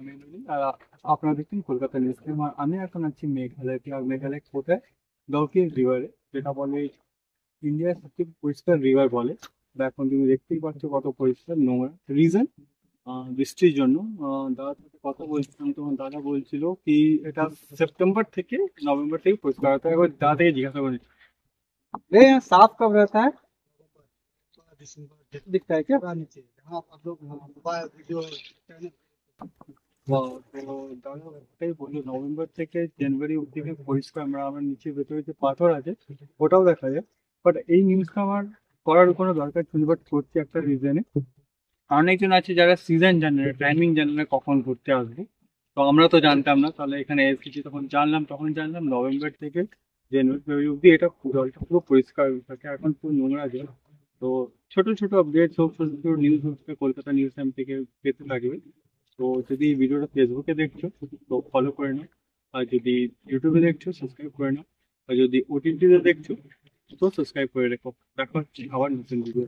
আমি ননি আর আপনারা দেখছেন কলকাতা নিউজ। আমি এখন আছি মেঘালয়তে। আর মেঘালয় কোথায়? ডাউকি রিভারে, যেটা বলে ইন্ডিয়ার সবচেয়ে পরিষ্কার রিভার বলে। বা এখন তুমি দেখতেই পাচ্ছ কত পরিষ্কার নোংরা। রিজন বৃষ্টির জন্য। দাদার সাথে কথা বলছিলাম, তোমার দাদা বলছিল কি এটা সেপ্টেম্বর থেকে নভেম্বর থেকে পরিষ্কার হতো। একবার দাদা থেকে জিজ্ঞাসা করি, ये यहाँ साफ कब रहता है? दिखता है क्या? তো দাদা ওটাই বললো নভেম্বর থেকে জানুয়ারি অব্দি পরিষ্কার। আমার নিচে ভেতরে যে পাথর আছে ওটাও দেখা যায়। বাট এই নিউজটা আমার করার কোনো দরকার ছিল, বাট করছি একটা রিজনে। অনেকজন আছে যারা সিজন জানে না, টাইমিং জানে না কখন ঘুরতে আসবে। তো আমরা তো জানতাম না, তাহলে এখানে এসেছি তখন জানলাম। তখন জানলাম নভেম্বর থেকে জানুয়ারি ফেব্রুয়ারি অব্দি এটা জলটা পুরো পরিষ্কার হয়ে থাকে। এখন পুরো নোংরা জল। তো ছোট ছোট আপডেট সব, ছোট ছোট নিউজ হচ্ছে কলকাতা নিউজ টাইম থেকে পেতে থাকবে। তো যদি এই ভিডিওটা ফেসবুকে দেখছো তো ফলো করে নাও। আর যদি ইউটিউবে দেখছো সাবস্ক্রাইব করে নাও। আর যদি ওটিটিতে দেখছো তো সাবস্ক্রাইব করে রেখো। দেখা হচ্ছে আবার নতুন ভিডিও।